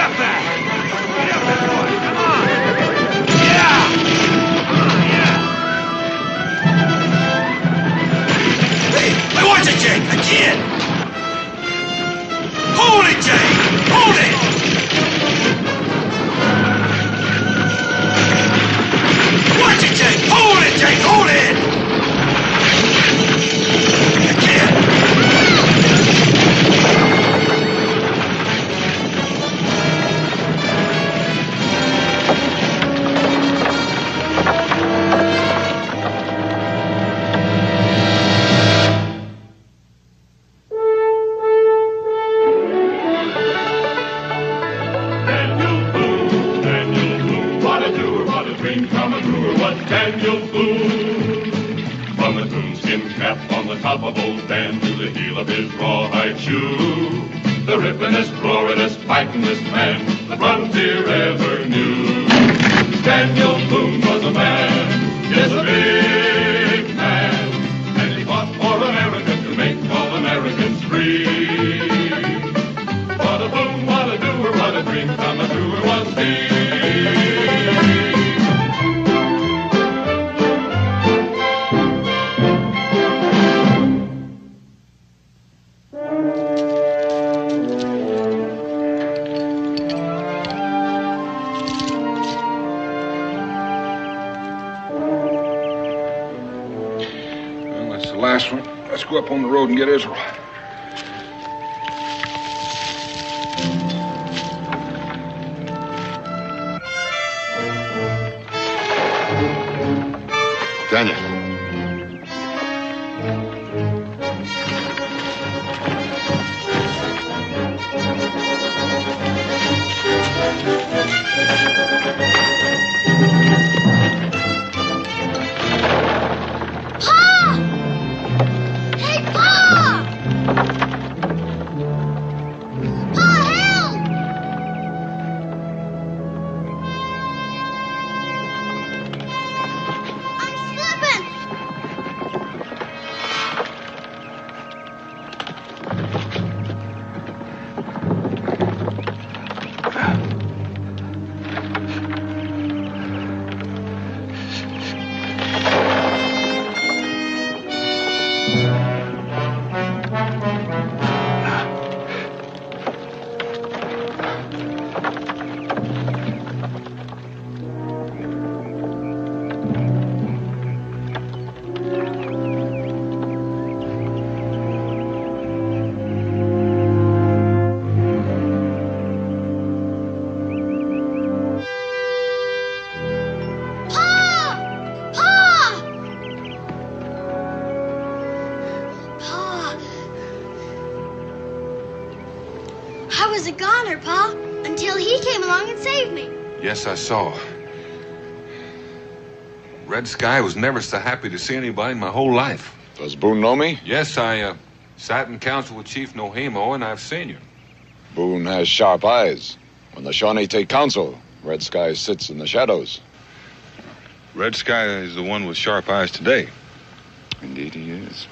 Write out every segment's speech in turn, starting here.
up there! Get up, everybody! Come on! Yeah! Come on, yeah! Hey, watch it, Jake! A kid! Hold it, Jake! Hold it! Watch it, Jake! Hold it, Jake! Hold it! A kid! Top of old Dan to the heel of his rawhide shoe. The rippenest, roaringest, fightingest man the frontier ever knew. Daniel Boone was a man, yes, a big man, and he fought for America to make all Americans free. What a Boone, what a doer, what a dream come true was he. Last one. Let's go up on the road and get Israel. Daniel. I was a goner, Pa, until he came along and saved me. Yes, I saw. Red Sky was never so happy to see anybody in my whole life. Does Boone know me? Yes, I sat in council with Chief Nohemo, and I've seen you. Boone has sharp eyes. When the Shawnee take counsel, Red Sky sits in the shadows. Red Sky is the one with sharp eyes today. Indeed he is.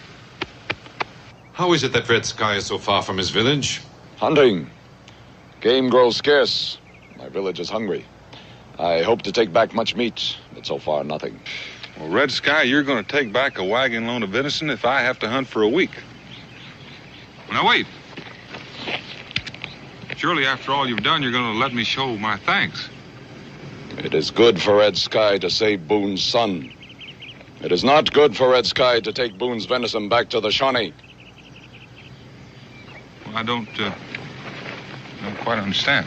How is it that Red Sky is so far from his village? Hunting. Game grows scarce. My village is hungry. I hope to take back much meat, but so far nothing. Well, Red Sky, you're going to take back a wagon load of venison if I have to hunt for a week. Now, wait. Surely, after all you've done, you're going to let me show my thanks. It is good for Red Sky to save Boone's son. It is not good for Red Sky to take Boone's venison back to the Shawnee. Well, I don't quite understand.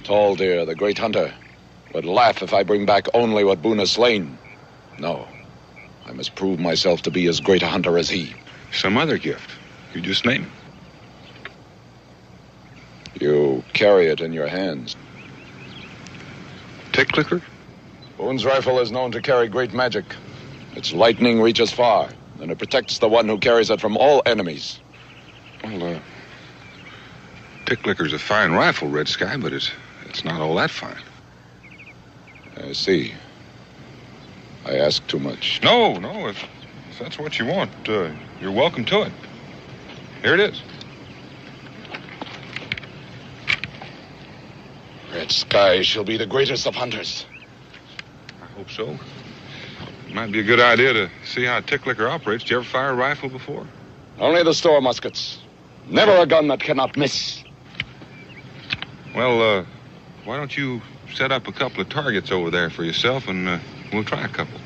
Tall Deer, the great hunter, would laugh if I bring back only what Boone has slain. No, I must prove myself to be as great a hunter as he. Some other gift. You just name it. You carry it in your hands. Tick clicker? Boone's rifle is known to carry great magic. Its lightning reaches far, and it protects the one who carries it from all enemies. Well, Tick clicker's a fine rifle, Red Sky, but it's not all that fine. I see. I ask too much. No, if that's what you want, you're welcome to it. Here it is. Red Sky shall be the greatest of hunters. I hope so. It might be a good idea to see how Ticklicker operates. Did you ever fire a rifle before? Only the store muskets. Never a gun that cannot miss. Well, why don't you set up a couple of targets over there for yourself, and we'll try a couple.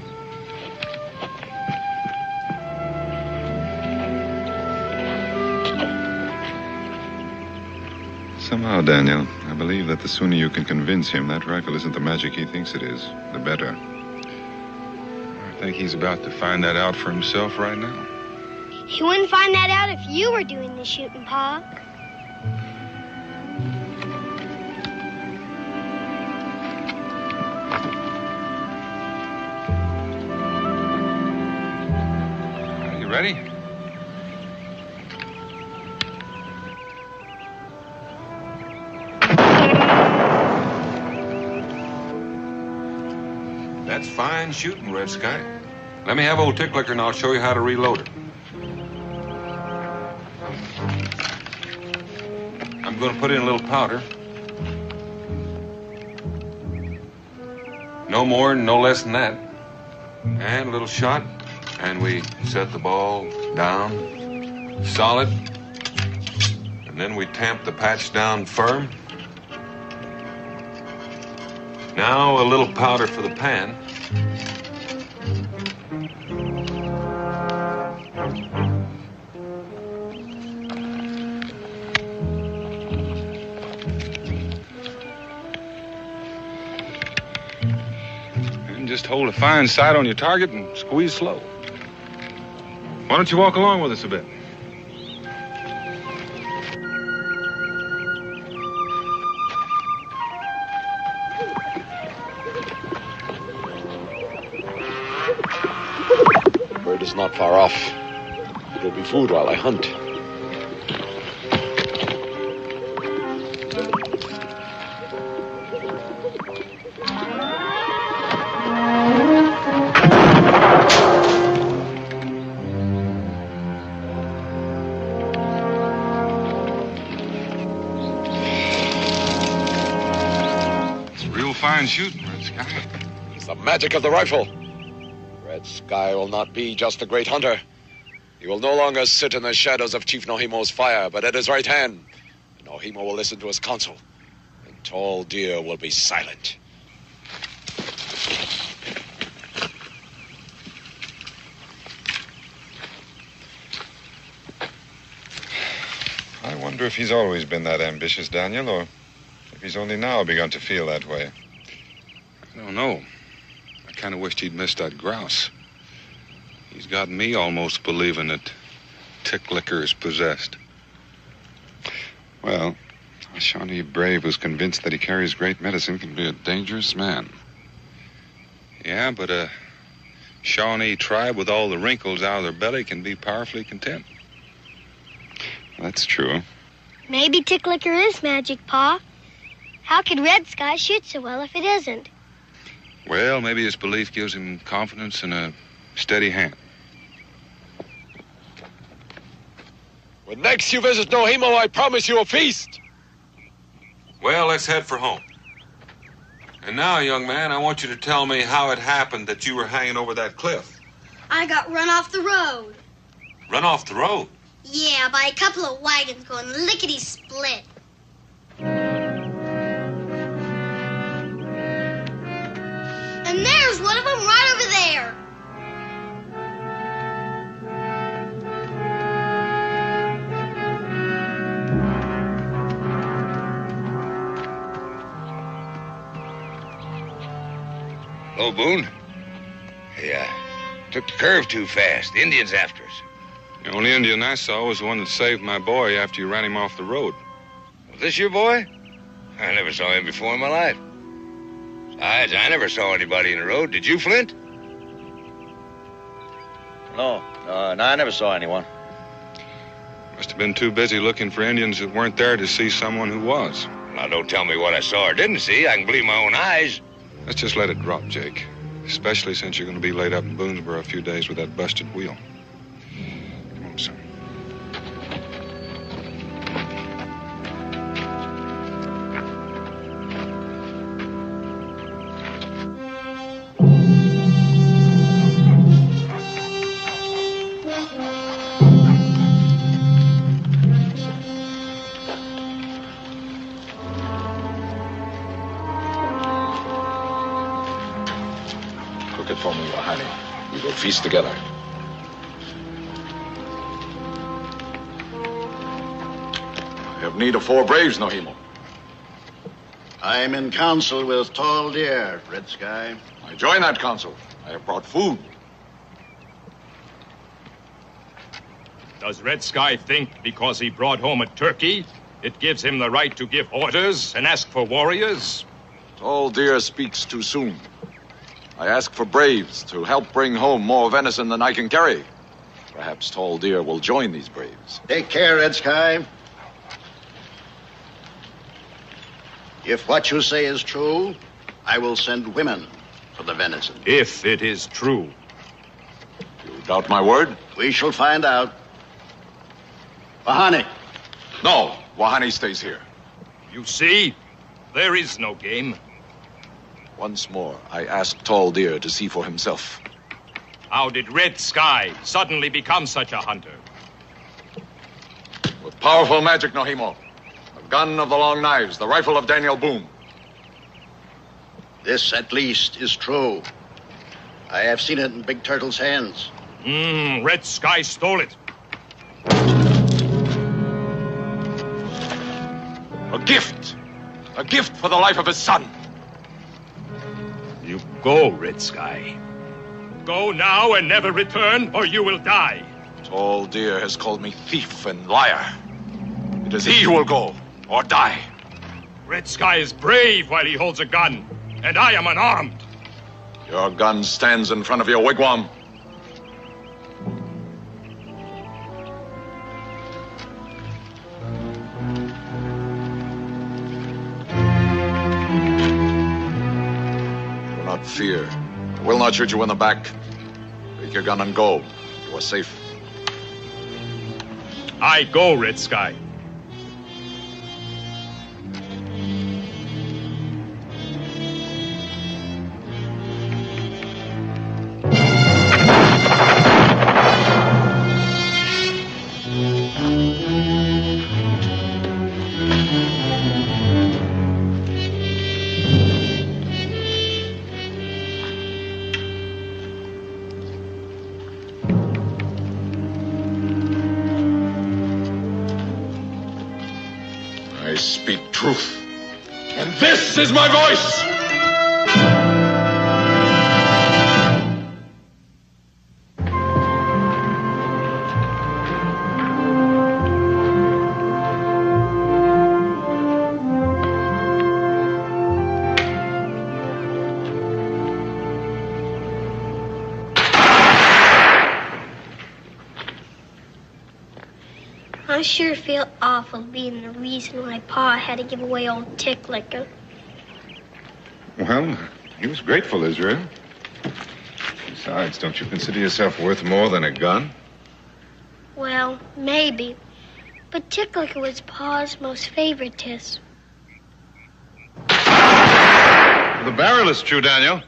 Somehow, Daniel, I believe that the sooner you can convince him that rifle isn't the magic he thinks it is, the better. I think he's about to find that out for himself right now. He wouldn't find that out if you were doing the shooting, Pa. Are you ready? That's fine shooting, Red Sky. Let me have old Ticklicker and I'll show you how to reload it. I'm going to put in a little powder. No more and no less than that. And a little shot. And we set the ball down solid. And then we tamp the patch down firm. Now a little powder for the pan. And just hold a fine sight on your target and squeeze slow. Why don't you walk along with us a bit? Bird is not far off. It'll be food while I hunt. It's real fine shooting, Red Sky. It's the magic of the rifle. Red Sky will not be just a great hunter. He will no longer sit in the shadows of Chief Nohimo's fire, but at his right hand. Nohimo will listen to his counsel, and Tall Deer will be silent. I wonder if he's always been that ambitious, Daniel, or if he's only now begun to feel that way. I don't know. I kind of wished he'd missed that grouse. He's got me almost believing that Ticklicker is possessed. Well, a Shawnee brave who's convinced that he carries great medicine can be a dangerous man. Yeah, but a Shawnee tribe with all the wrinkles out of their belly can be powerfully content. That's true. Maybe Ticklicker is magic, Pa. How could Red Sky shoot so well if it isn't? Well, maybe his belief gives him confidence and a steady hand. When next you visit Nohimo, I promise you a feast. Well, let's head for home. And now, young man, I want you to tell me how it happened that you were hanging over that cliff. I got run off the road. Run off the road? Yeah, by a couple of wagons going lickety-split. And there's one of them right over there. Hello, Boone. Hey, took the curve too fast. The Indians after us. The only Indian I saw was the one that saved my boy after you ran him off the road. Was this your boy? I never saw him before in my life. Besides, I never saw anybody in the road. Did you, Flint? No, I never saw anyone. Must have been too busy looking for Indians that weren't there to see someone who was. Now, don't tell me what I saw or didn't see. I can believe my own eyes. Let's just let it drop, Jake. Especially since you're going to be laid up in Boonesboro a few days with that busted wheel. Come on, son. it for me, Wahani. We will feast together. I have need of 4 braves, Nohimo. I am in council with Tall Deer, Red Sky. I join that council. I have brought food. Does Red Sky think because he brought home a turkey, it gives him the right to give orders and ask for warriors? Tall Deer speaks too soon. I ask for braves to help bring home more venison than I can carry. Perhaps Tall Deer will join these braves. Take care, Red Sky. If what you say is true, I will send women for the venison. If it is true. You doubt my word? We shall find out. Wahani. No, Wahani stays here. You see, there is no game. Once more, I ask Tall Deer to see for himself. How did Red Sky suddenly become such a hunter? With powerful magic, Nohimo. The gun of the long knives, the rifle of Daniel Boone. This, at least, is true. I have seen it in Big Turtle's hands. Red Sky stole it. A gift. A gift for the life of his son. You go, Red Sky. Go now and never return, or you will die. Tall Deer has called me thief and liar. It is he who will go, or die. Red Sky is brave while he holds a gun, and I am unarmed. Your gun stands in front of your wigwam. Do not fear. I will not shoot you in the back. Take your gun and go. You are safe. I go, Red Sky. I speak truth. And this is my voice! I sure feel awful being the reason why Pa had to give away old Tick Licker. Well, he was grateful, Israel. Besides, don't you consider yourself worth more than a gun? Well, maybe. But Tick Licker was Pa's most favorite tiss. The barrel is true, Daniel.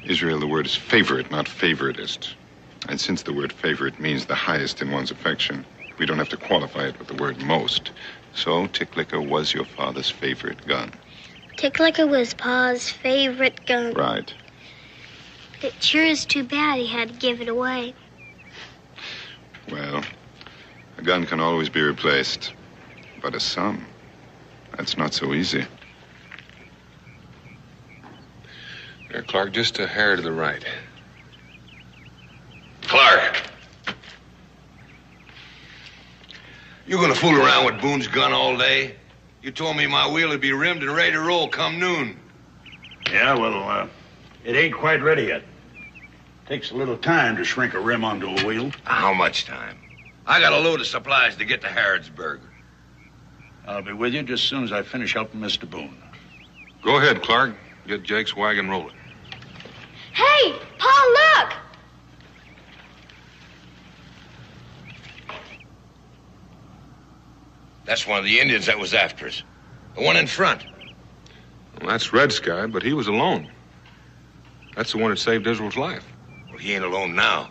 Israel, the word is favorite, not favoritist. And since the word favorite means the highest in one's affection, we don't have to qualify it with the word most. So, Tick Licker was your father's favorite gun. Tick Licker was Pa's favorite gun. Right. It sure is too bad he had to give it away. Well, a gun can always be replaced. But a son, that's not so easy. There, Clark, just a hair to the right. Clark. You gonna fool around with Boone's gun all day? You told me my wheel would be rimmed and ready to roll come noon. Yeah, well, it ain't quite ready yet. Takes a little time to shrink a rim onto a wheel. How much time? I got a load of supplies to get to Harrodsburg. I'll be with you just as soon as I finish helping Mr. Boone. Go ahead, Clark. Get Jake's wagon rolling. Hey, Pa, look! That's one of the Indians that was after us. The one in front. Well, that's Red Sky, but he was alone. That's the one that saved Israel's life. Well, he ain't alone now.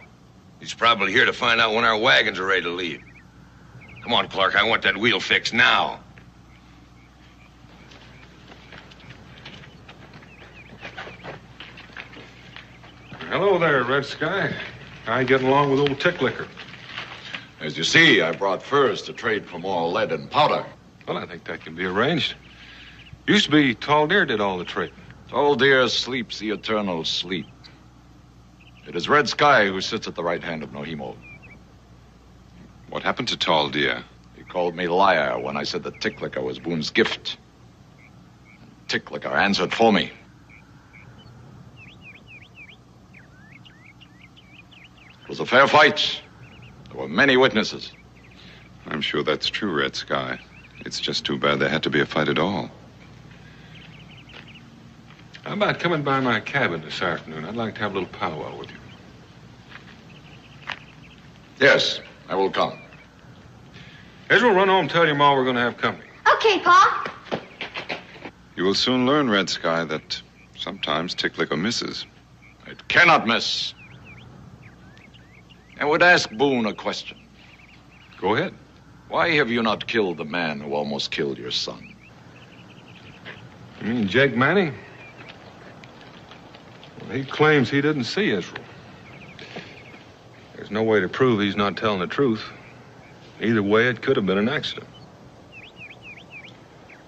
He's probably here to find out when our wagons are ready to leave. Come on, Clark. I want that wheel fixed now. Hello there, Red Sky. How you getting along with old Tick Licker? As you see, I brought furs to trade for more lead and powder. Well, I think that can be arranged. Used to be Tall Deer did all the trading. Tall Deer sleeps the eternal sleep. It is Red Sky who sits at the right hand of Nohimo. What happened to Tall Deer? He called me liar when I said that Tick Licker was Boone's gift. Tick Licker answered for me. It was a fair fight. There were many witnesses. I'm sure that's true, Red Sky. It's just too bad there had to be a fight at all. How about coming by my cabin this afternoon? I'd like to have a little powwow with you. Yes, I will come. Israel, run home and tell your ma we're going to have company. Okay, Pa. You will soon learn, Red Sky, that sometimes Tick Licker misses. It cannot miss. I would ask Boone a question. Go ahead. Why have you not killed the man who almost killed your son? You mean Jake Manning? Well, he claims he didn't see Israel. There's no way to prove he's not telling the truth. Either way, it could have been an accident.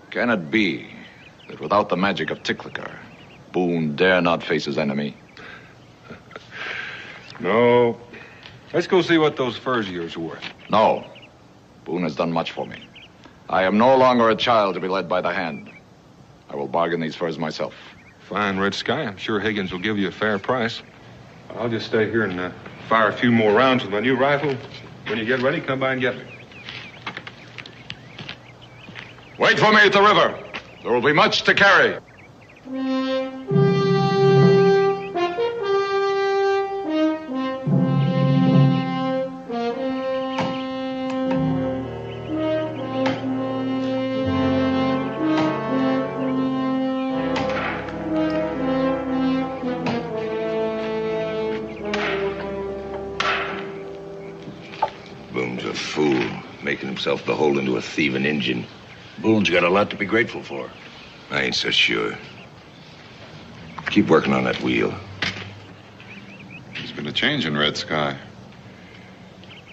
Can it be that without the magic of Tick Licker, Boone dare not face his enemy? No. Let's go see what those furs of yours are worth. No. Boone has done much for me. I am no longer a child to be led by the hand. I will bargain these furs myself. Fine, Red Sky. I'm sure Higgins will give you a fair price. I'll just stay here and fire a few more rounds with my new rifle. When you get ready, come by and get me. Wait for me at the river. There will be much to carry. Boone's a fool, making himself beholden to a thieving Injun. Boone's got a lot to be grateful for. I ain't so sure. Keep working on that wheel. There's been a change in Red Sky.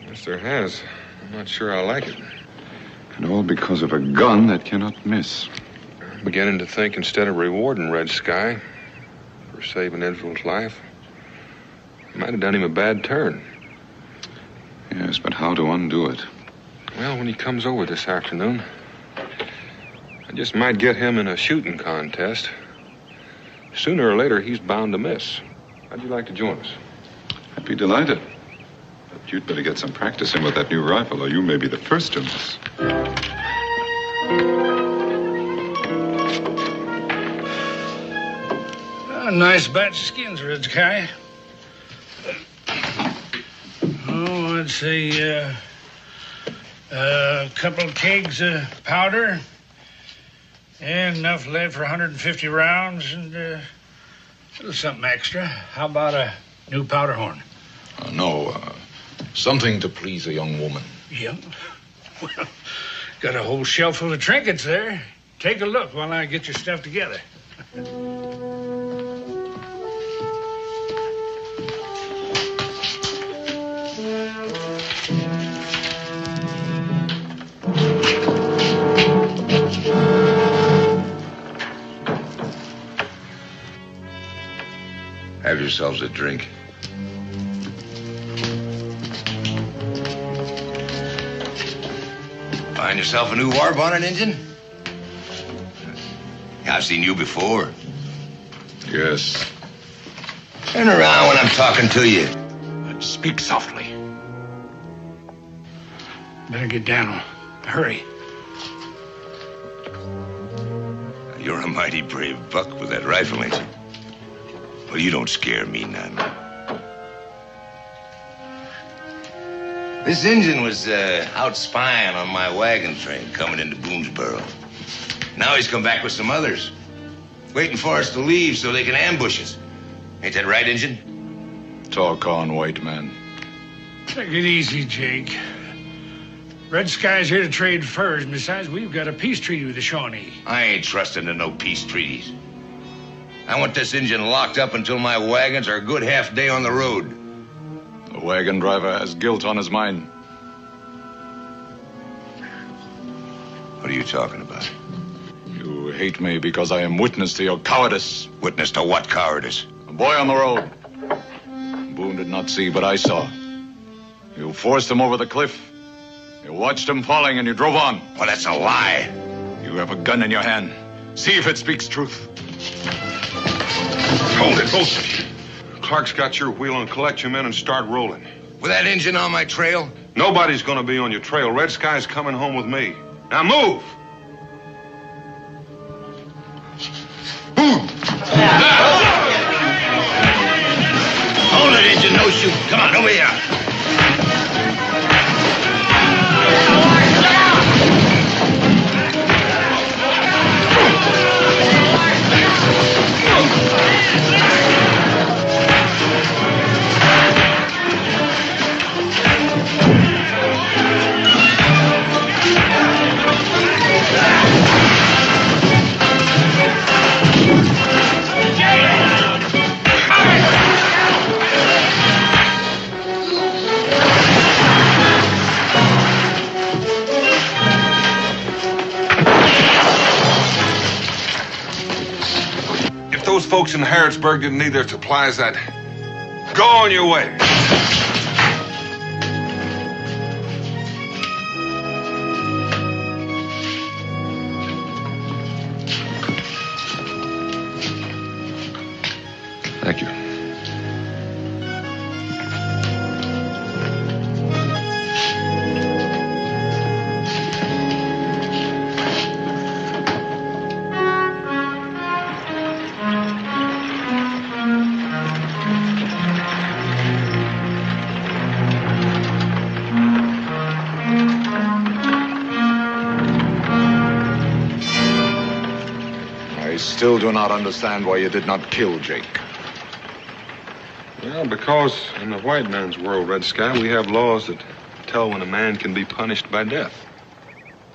Yes, there has. I'm not sure I like it. And all because of a gun that cannot miss. I'm beginning to think instead of rewarding Red Sky for saving Israel's life, I might have done him a bad turn. Yes, but how to undo it? Well, when he comes over this afternoon, I just might get him in a shooting contest. Sooner or later, he's bound to miss. How'd you like to join us? I'd be delighted. But you'd better get some practice in with that new rifle, or you may be the first to miss. A nice batch of skins, Red Sky. Oh, I'd say a couple of kegs of powder and enough lead for 150 rounds and a little something extra. How about a new powder horn? No, something to please a young woman. Yeah. Well, got a whole shelf full of trinkets there. Take a look while I get your stuff together. Have yourselves a drink. Find yourself a new war bonnet, Injun? I've seen you before. Yes. Turn around when I'm talking to you. But speak softly. Better get down. Hurry. You're a mighty brave buck with that rifle, ain't you? Well, you don't scare me none. This Injun was out spying on my wagon train coming into Boonesboro. Now he's come back with some others, waiting for us to leave so they can ambush us. Ain't that right, Injun? Talk on, white man. Take it easy, Jake. Red Sky's here to trade furs. Besides, we've got a peace treaty with the Shawnee. I ain't trusting to no peace treaties. I want this engine locked up until my wagons are a good half day on the road. The wagon driver has guilt on his mind. What are you talking about? You hate me because I am witness to your cowardice. Witness to what cowardice? A boy on the road. Boone did not see, but I saw. You forced him over the cliff. You watched him falling and you drove on. Well, that's a lie. You have a gun in your hand. See if it speaks truth. Hold it, both of you. Clark's got your wheel and collect your men and start rolling. With that engine on my trail? Nobody's gonna be on your trail. Red Sky's coming home with me. Now move! Boom! Hold it, engine, no shoot. Come on, over here. Those folks in Harrodsburg didn't need their supplies, I'd go on your way. Thank you. I still do not understand why you did not kill Jake. Well, because in the white man's world, Red Sky, we have laws that tell when a man can be punished by death.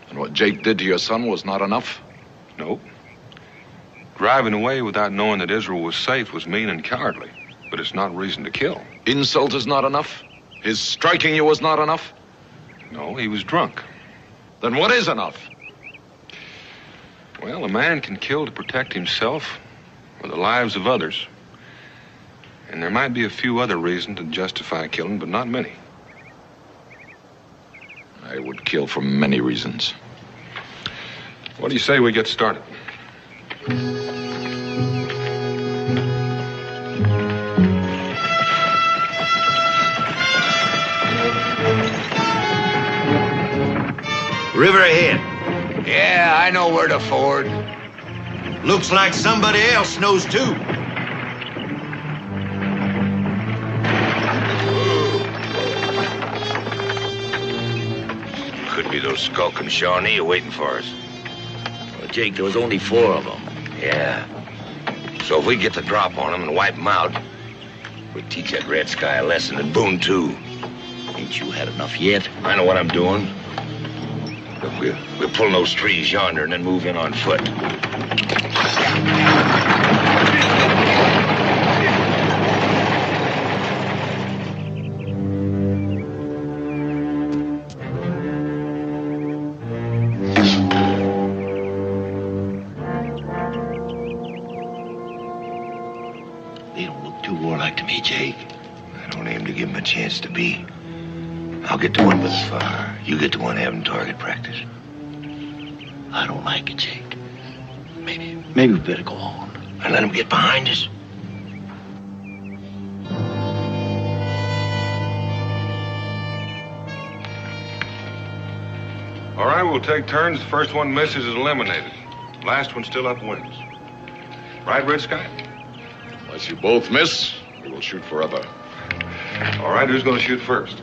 And what Jake did to your son was not enough? Nope. Driving away without knowing that Israel was safe was mean and cowardly, but it's not reason to kill. Insult is not enough? His striking you was not enough? No, he was drunk. Then what is enough? Well, a man can kill to protect himself or the lives of others. And there might be a few other reasons to justify killing, but not many. I would kill for many reasons. What do you say we get started? River ahead. Yeah, I know where to ford. Looks like somebody else knows too. Could be those skulking Shawnee waiting for us. Well, Jake, there was only 4 of them. Yeah. So if we get the drop on them and wipe them out, we teach that Red Sky a lesson, and Boone too. Ain't you had enough yet? I know what I'm doing. Look, we'll pull those trees yonder and then move in on foot. They don't look too warlike to me, Jake. I don't aim to give him a chance to be. I'll get the one with the fire. You get the one having target practice. I don't like it, Jake. Maybe we better go on. And let him get behind us. All right, we'll take turns. The first one misses is eliminated. Last one still upwinds. Right, Red Sky? Unless you both miss, we will shoot forever. All right, who's going to shoot first?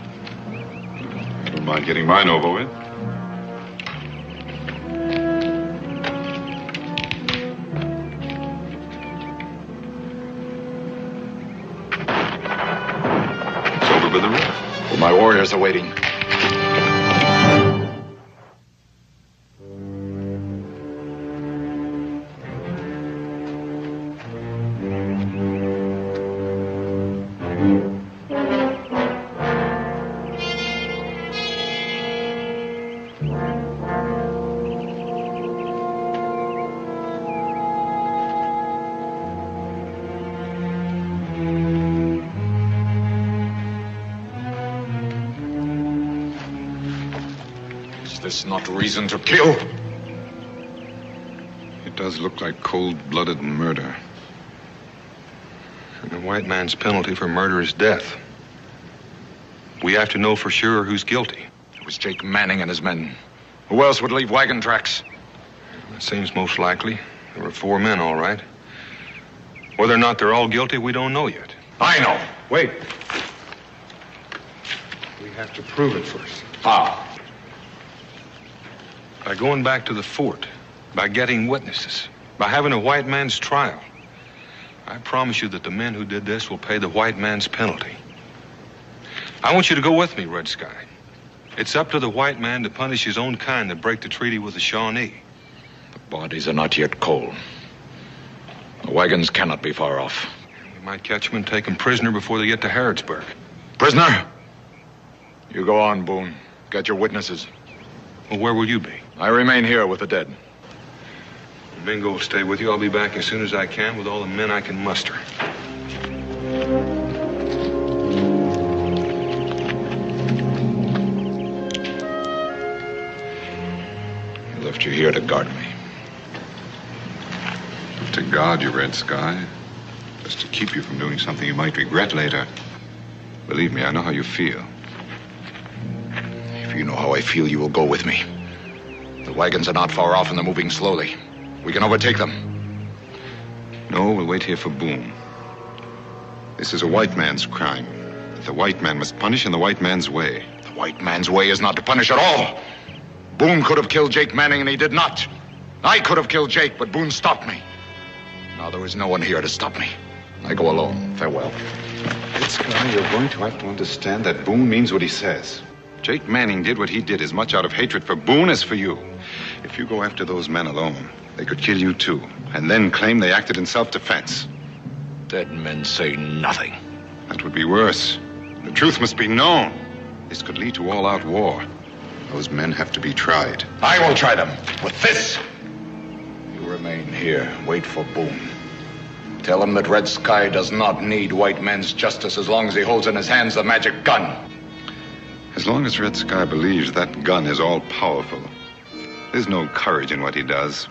Don't mind getting mine over with. It's over by the river. Well, my warriors are waiting. this not reason to kill? It does look like cold-blooded murder. And the white man's penalty for murder is death. We have to know for sure who's guilty. It was Jake Manning and his men. Who else would leave wagon tracks? That seems most likely. There were 4 men, all right. Whether or not they're all guilty, we don't know yet. I know. Wait. We have to prove it first. How? By going back to the fort. By getting witnesses. By having a white man's trial. I promise you that the men who did this will pay the white man's penalty. I want you to go with me, Red Sky. It's up to the white man to punish his own kind that break the treaty with the Shawnee. The bodies are not yet cold. The wagons cannot be far off. We might catch them and take them prisoner before they get to Harrodsburg. Prisoner? You go on, Boone. Get your witnesses. Well, where will you be? I remain here with the dead. Bingo will stay with you. I'll be back as soon as I can with all the men I can muster. I left you here to guard me. To guard you, Red Sky. Just to keep you from doing something you might regret later. Believe me, I know how you feel. If you know how I feel, you will go with me. The wagons are not far off and they're moving slowly. We can overtake them. No, we'll wait here for Boone. This is a white man's crime. The white man must punish in the white man's way. The white man's way is not to punish at all. Boone could have killed Jake Manning, and he did not. I could have killed Jake, but Boone stopped me. Now there is no one here to stop me. I go alone. Farewell. Red Sky, you're going to have to understand that Boone means what he says. Jake Manning did what he did as much out of hatred for Boone as for you. If you go after those men alone, they could kill you too, and then claim they acted in self-defense. Dead men say nothing. That would be worse. The truth must be known. This could lead to all-out war. Those men have to be tried. I will try them. With this. You remain here. Wait for Boone. Tell him that Red Sky does not need white man's justice as long as he holds in his hands the magic gun. As long as Red Sky believes that gun is all-powerful, there's no courage in what he does.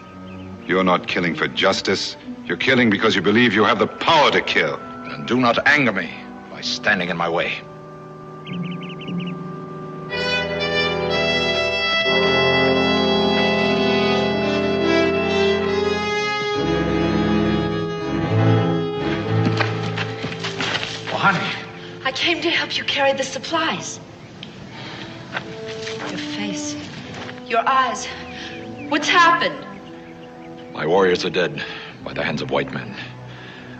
You're not killing for justice. You're killing because you believe you have the power to kill. And do not anger me by standing in my way. Well, honey. I came to help you carry the supplies. Your face, your eyes. What's happened? My warriors are dead by the hands of white men.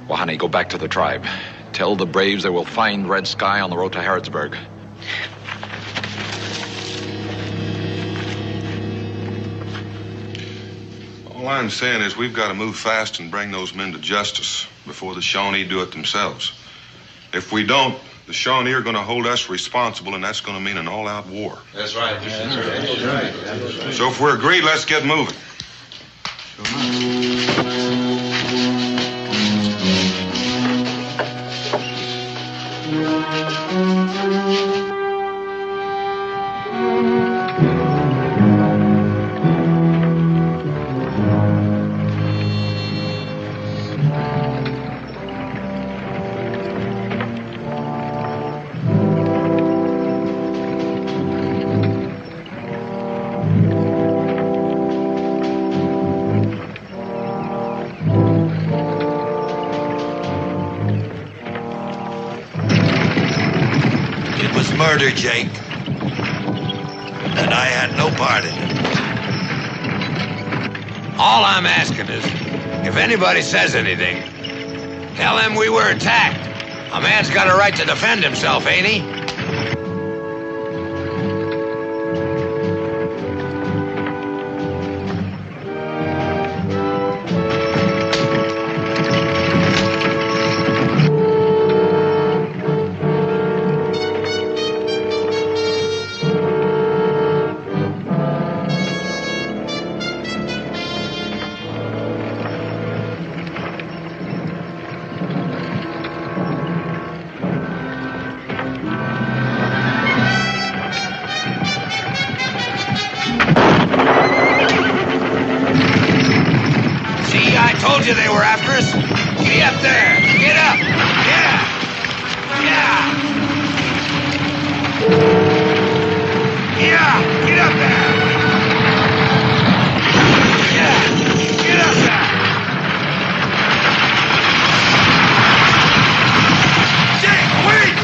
Wahani, go back to the tribe. Tell the braves they will find Red Sky on the road to Harrodsburg. All I'm saying is we've got to move fast and bring those men to justice before the Shawnee do it themselves. If we don't, the Shawnee are going to hold us responsible, and that's going to mean an all-out war. That's right. That's right. So if we're agreed, let's get moving. Murder, Jake. And I had no part in it. All I'm asking is, if anybody says anything, tell them we were attacked. A man's got a right to defend himself, ain't he? Told you they were after us. Get up there. Get up. Yeah. Yeah. Yeah. Get up there. Yeah. Get up there. Jake, wait.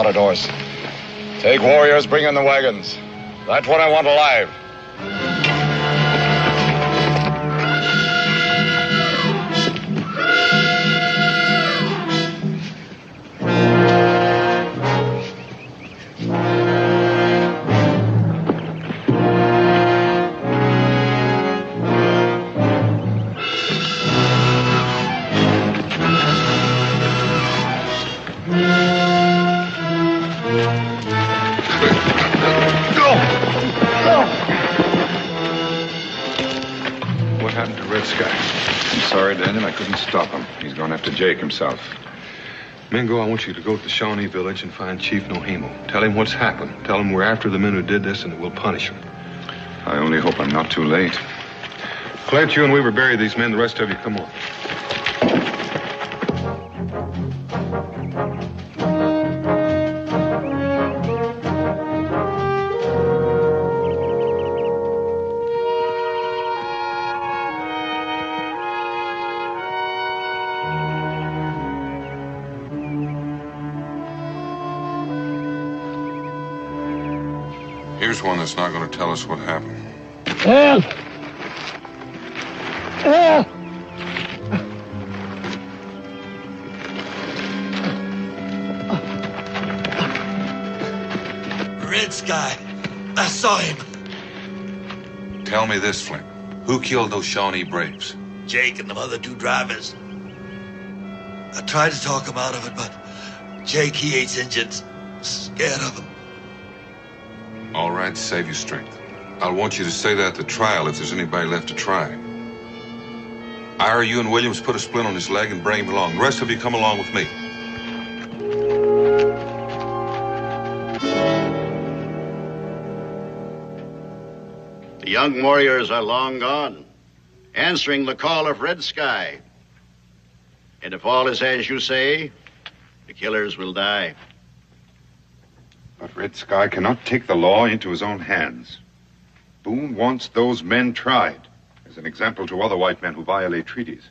Matadors. Take warriors, bring in the wagons. That's what I want alive. I couldn't stop him. He's going after Jake himself. Mingo, I want you to go to the Shawnee village and find Chief Nohimo. Tell him what's happened. Tell him we're after the men who did this and that we'll punish them. I only hope I'm not too late. Clint, you and Weaver bury these men. The rest of you, come on. Here's one that's not going to tell us what happened. Help! Help! Red Sky. I saw him. Tell me this, Flint. Who killed those Shawnee braves? Jake and the other two drivers. I tried to talk him out of it, but Jake, he hates Indians. Scared of them. All right, save your strength. I'll want you to say that at the trial if there's anybody left to try. Ira, you and Williams put a splint on his leg and bring him along. The rest of you come along with me. The young warriors are long gone, answering the call of Red Sky. And if all is as you say, the killers will die. But Red Sky cannot take the law into his own hands. Boone wants those men tried as an example to other white men who violate treaties.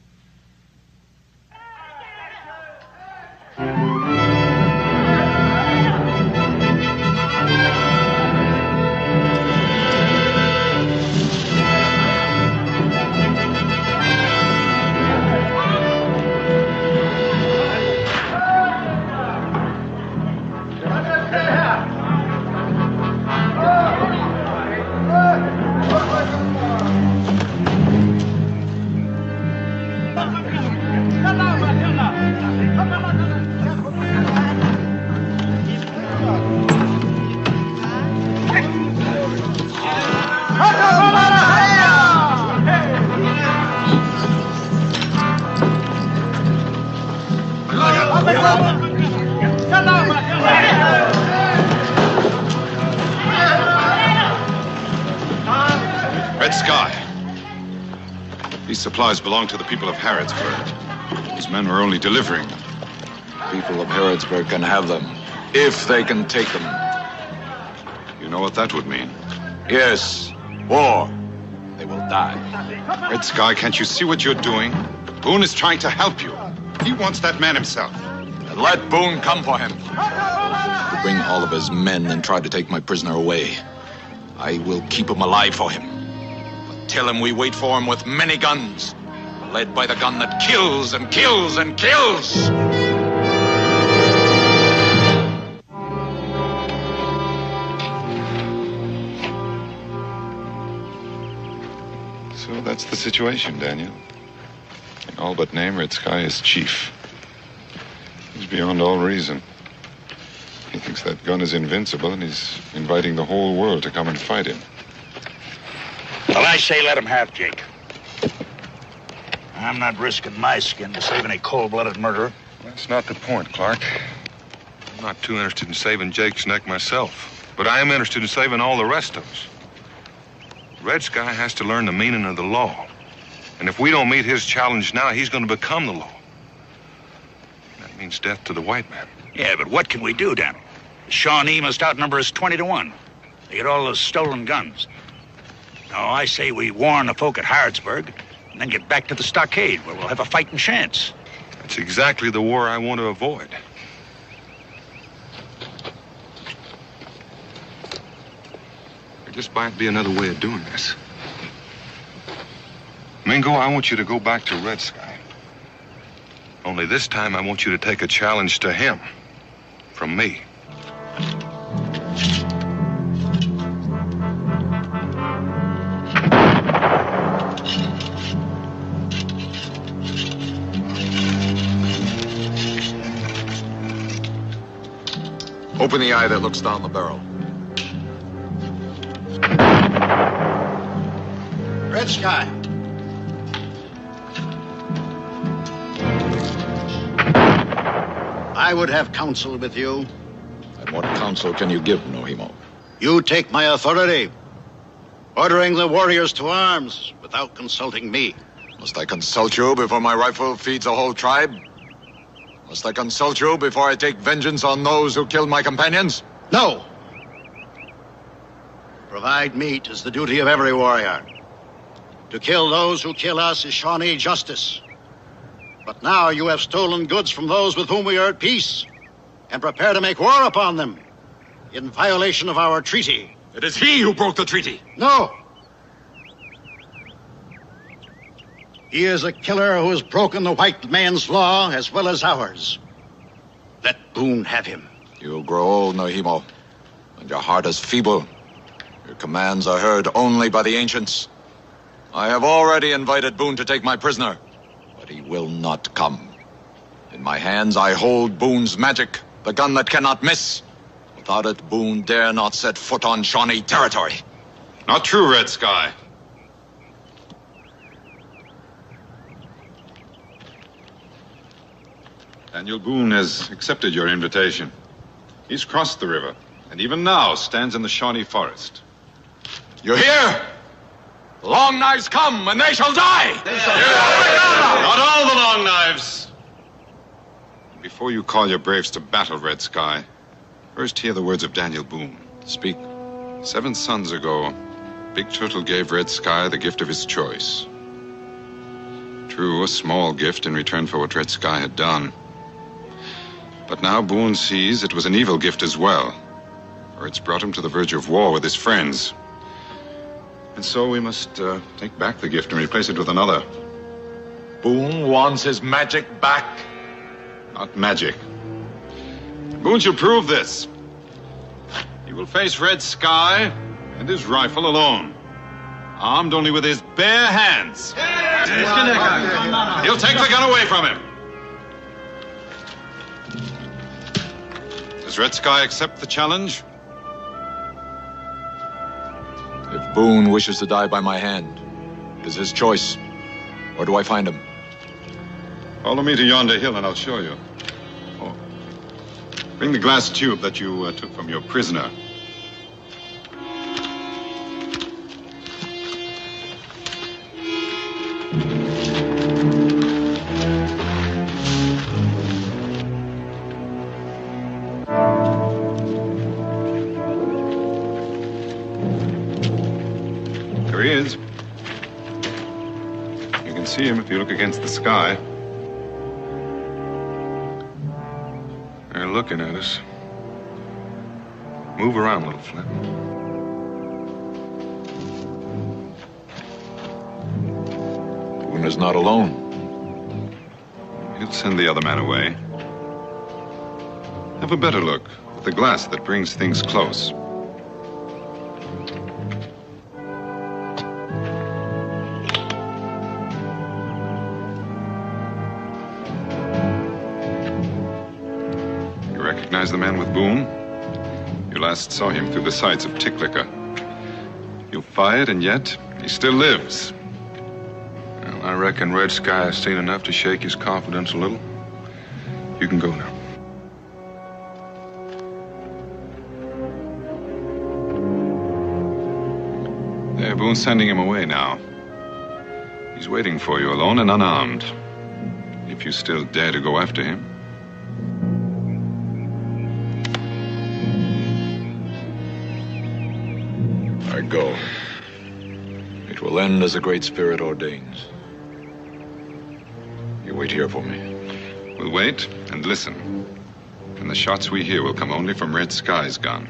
Red Sky. These supplies belong to the people of Harrodsburg. These men were only delivering them. People of Harrodsburg can have them, if they can take them. You know what that would mean? Yes, war. They will die. Red Sky, can't you see what you're doing? Boone is trying to help you. He wants that man himself. And let Boone come for him. He'll bring all of his men and try to take my prisoner away. I will keep him alive for him. But tell him we wait for him with many guns, led by the gun that kills and kills and kills. So that's the situation, Daniel. In all but name, Red Sky is chief. He's beyond all reason. He thinks that gun is invincible, and he's inviting the whole world to come and fight him. Well, I say let him have Jake. I'm not risking my skin to save any cold-blooded murderer. That's not the point, Clark. I'm not too interested in saving Jake's neck myself, but I am interested in saving all the rest of us. Red Sky has to learn the meaning of the law. And if we don't meet his challenge now, he's going to become the law. That means death to the white man. Yeah, but what can we do, Daniel? The Shawnee must outnumber us 20 to 1. They get all those stolen guns. No, I say we warn the folk at Harrodsburg and then get back to the stockade where we'll have a fighting chance. That's exactly the war I want to avoid. There just might be another way of doing this. Mingo, I want you to go back to Red Sky. Only this time I want you to take a challenge to him. From me. Open the eye that looks down the barrel. Red Sky. I would have counsel with you. And what counsel can you give, Nohimo? You take my authority, ordering the warriors to arms without consulting me. Must I consult you before my rifle feeds a whole tribe? Must I consult you before I take vengeance on those who killed my companions? No. Provide meat is the duty of every warrior. To kill those who kill us is Shawnee justice. But now you have stolen goods from those with whom we are at peace and prepare to make war upon them in violation of our treaty. It is he who broke the treaty. No. He is a killer who has broken the white man's law as well as ours. Let Boone have him. You grow old, Nohimo, and your heart is feeble. Your commands are heard only by the ancients. I have already invited Boone to take my prisoner. He will not come. In my hands, I hold Boone's magic, the gun that cannot miss. Without it, Boone dare not set foot on Shawnee territory. Not true, Red Sky. Daniel Boone has accepted your invitation. He's crossed the river, and even now stands in the Shawnee forest. You hear? The Long Knives come, and they shall die! Not all the Long Knives! Before you call your braves to battle, Red Sky, first hear the words of Daniel Boone. Speak. 7 suns ago, Big Turtle gave Red Sky the gift of his choice. True, a small gift in return for what Red Sky had done. But now Boone sees it was an evil gift as well, for it's brought him to the verge of war with his friends. And so we must take back the gift and replace it with another. Boone wants his magic back. Not magic. Boone shall prove this. He will face Red Sky and his rifle alone, armed only with his bare hands. He'll take the gun away from him. Does Red Sky accept the challenge? If Boone wishes to die by my hand, it is his choice. Where do I find him? Follow me to yonder hill and I'll show you. Oh, bring the glass tube that you took from your prisoner. There he is. see him if you look against the sky. They're looking at us. Move around, little Flint. Boone is not alone. He'll send the other man away. Have a better look with the glass that brings things close. You recognize the man with Boone? You last saw him through the sights of Ticklicker. You fired, and yet he still lives. Well, I reckon Red Sky has seen enough to shake his confidence a little. You can go now. There, Boone's sending him away now. He's waiting for you alone and unarmed. If you still dare to go after him. I go. It will end as the Great Spirit ordains. You wait here for me. We'll wait and listen. And the shots we hear will come only from Red Sky's gun.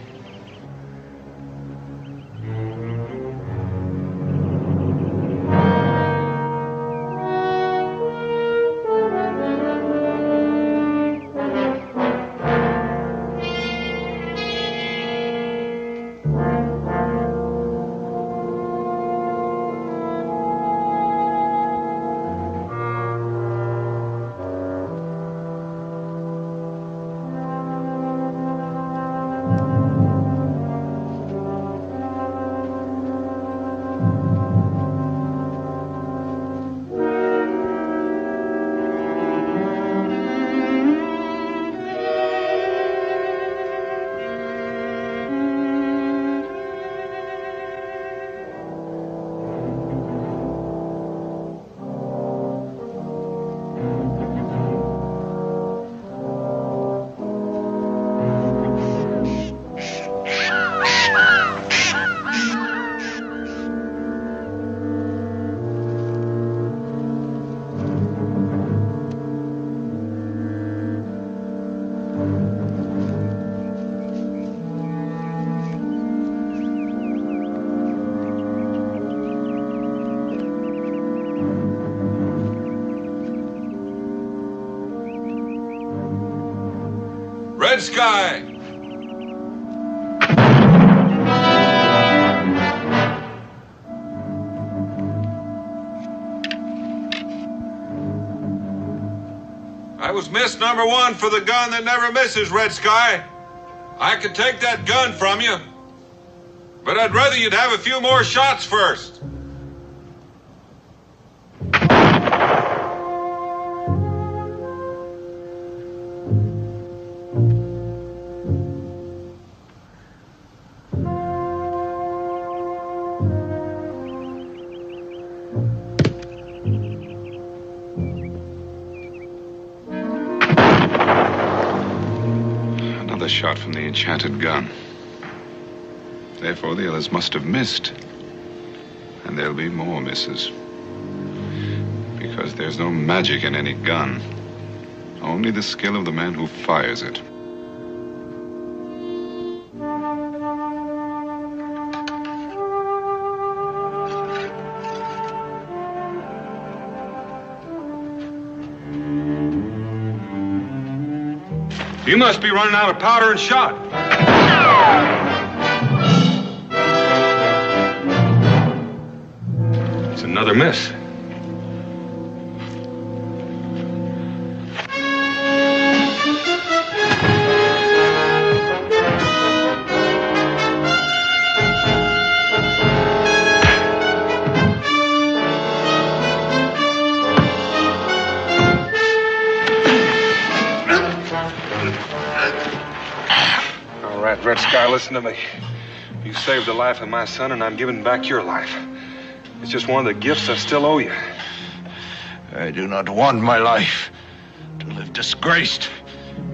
Red Sky! I was miss number one for the gun that never misses, Red Sky. I could take that gun from you, but I'd rather you'd have a few more shots first. Shot from the enchanted gun. Therefore, the others must have missed. And there'll be more misses. Because there's no magic in any gun. Only the skill of the man who fires it. You must be running out of powder and shot. It's another miss. Red Sky, listen to me. You saved the life of my son, and I'm giving back your life. It's just one of the gifts I still owe you. I do not want my life to live disgraced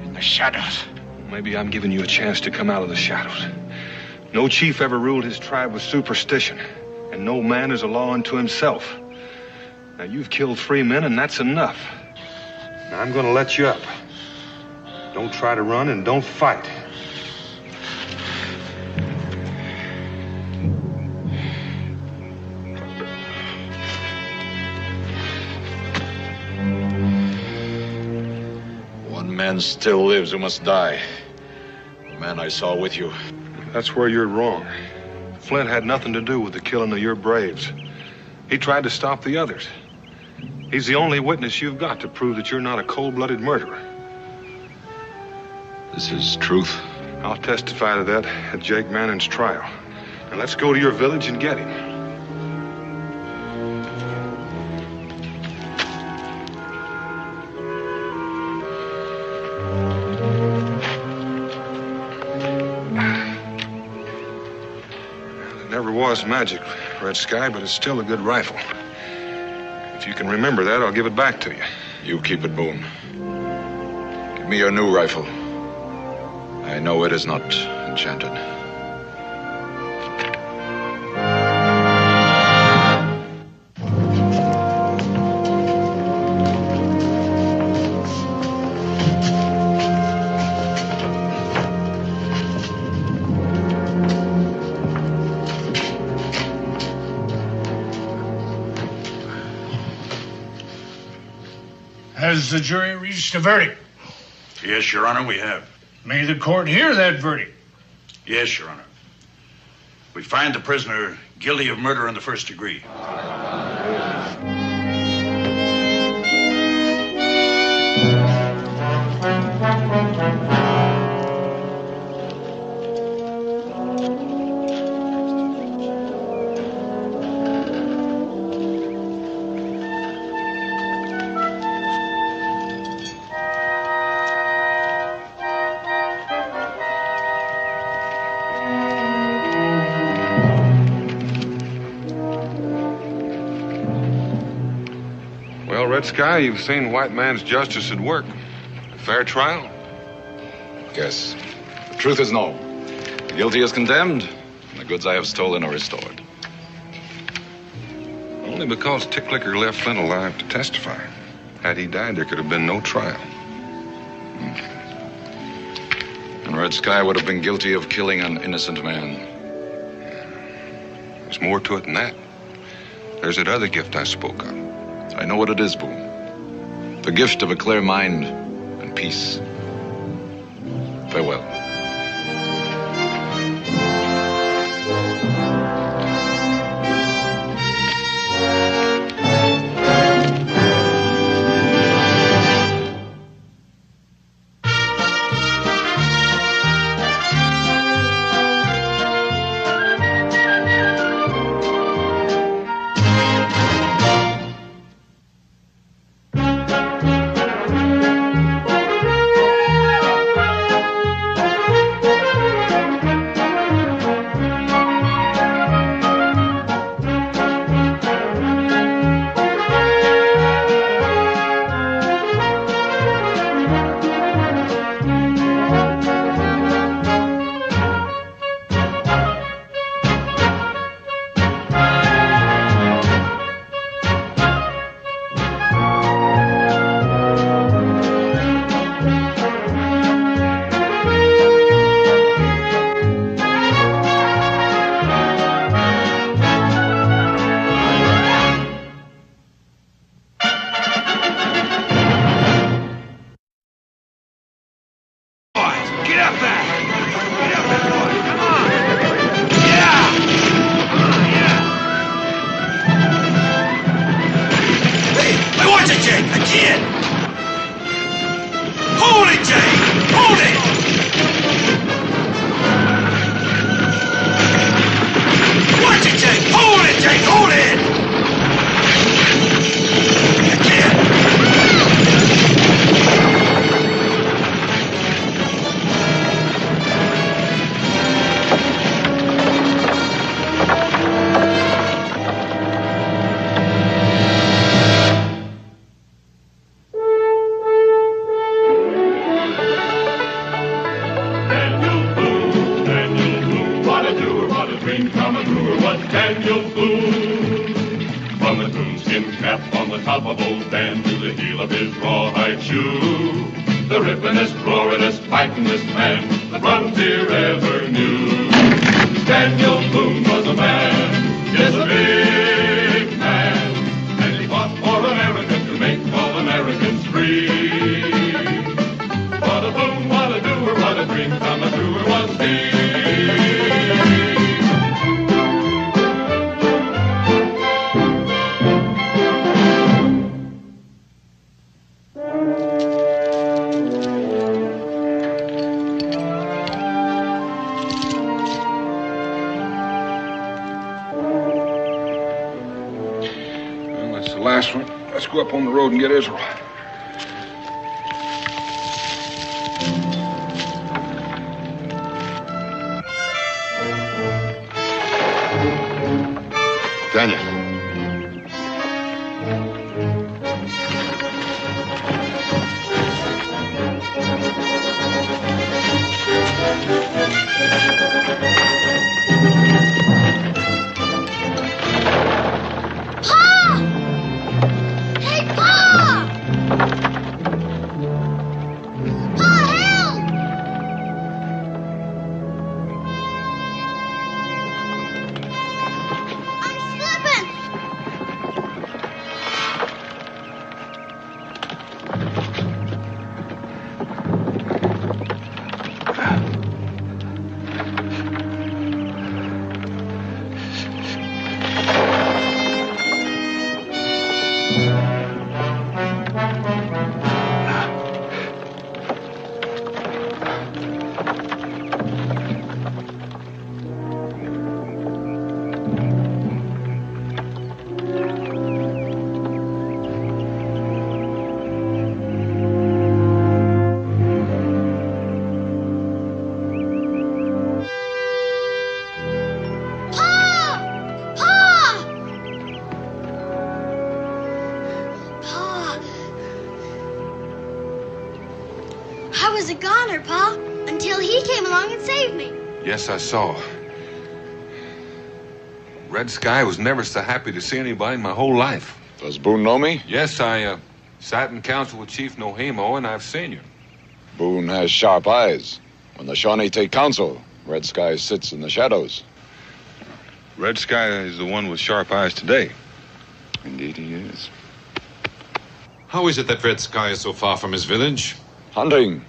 in the shadows. Maybe I'm giving you a chance to come out of the shadows. No chief ever ruled his tribe with superstition, and no man is a law unto himself. Now, you've killed 3 men, and that's enough. Now, I'm going to let you up. Don't try to run and don't fight. One man still lives who must die. The man I saw with you. That's where you're wrong. Flint had nothing to do with the killing of your braves. He tried to stop the others. He's the only witness you've got to prove that you're not a cold-blooded murderer. This is truth. I'll testify to that at Jake Manning's trial. Now let's go to your village and get him. There never was magic, Red Sky, but it's still a good rifle. If you can remember that, I'll give it back to you. You keep it, Boone. Give me your new rifle. I know it is not enchanted. Has the jury reached a verdict? Yes, Your Honor, we have. May the court hear that verdict? Yes, Your Honor. We find the prisoner guilty of murder in the first degree. Well, Red Sky, you've seen white man's justice at work. A fair trial? Yes. The truth is no. The guilty is condemned, and the goods I have stolen are restored. Only because Ticklicker left Flint alive to testify. Had he died, there could have been no trial. And Red Sky would have been guilty of killing an innocent man. There's more to it than that. There's that other gift I spoke of. I know what it is, Boone. The gift of a clear mind and peace. Farewell. coonskin cap on the top of old Dan to the heel of his rawhide shoe. The rippin'est, roarin'est, fightin'est man the frontier ever knew. Daniel Boone was a man, yes, a big man, and he fought for America to make all Americans free. What a Boone, what a doer, what a dream come true was he. Last one. Let's go up on the road and get Israel. Daniel. I was a goner, Pa, until he came along and saved me. Yes, I saw. Red Sky was never so happy to see anybody in my whole life. Does Boone know me? Yes, I sat in council with Chief Nohemo, and I've seen you. Boone has sharp eyes. When the Shawnee take counsel, Red Sky sits in the shadows. Red Sky is the one with sharp eyes today. Indeed he is. How is it that Red Sky is so far from his village? Hunting.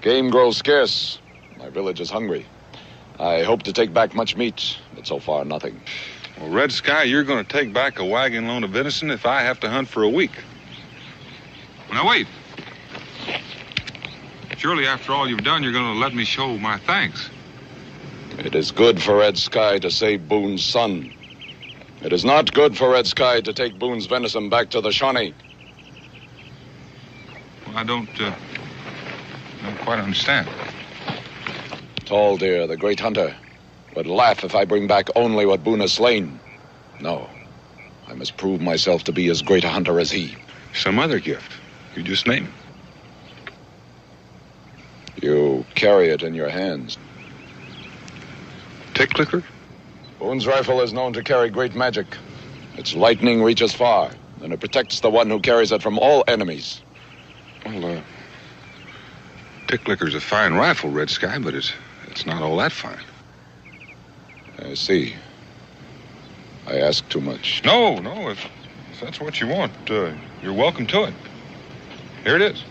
Game grows scarce. My village is hungry. I hope to take back much meat, but so far nothing. Well, Red Sky, you're going to take back a wagon load of venison if I have to hunt for a week. Now, wait. Surely, after all you've done, you're going to let me show my thanks. It is good for Red Sky to save Boone's son. It is not good for Red Sky to take Boone's venison back to the Shawnee. Well, I don't quite understand. Tall Deer, the great hunter, would laugh if I bring back only what Boone has slain. No, I must prove myself to be as great a hunter as he. Some other gift. You just name it. You carry it in your hands. Tick clicker? Boone's rifle is known to carry great magic. Its lightning reaches far, and it protects the one who carries it from all enemies. Well, Tick clicker's a fine rifle, Red Sky, but it's not all that fine. I see. I ask too much. No, if that's what you want, you're welcome to it. Here it is.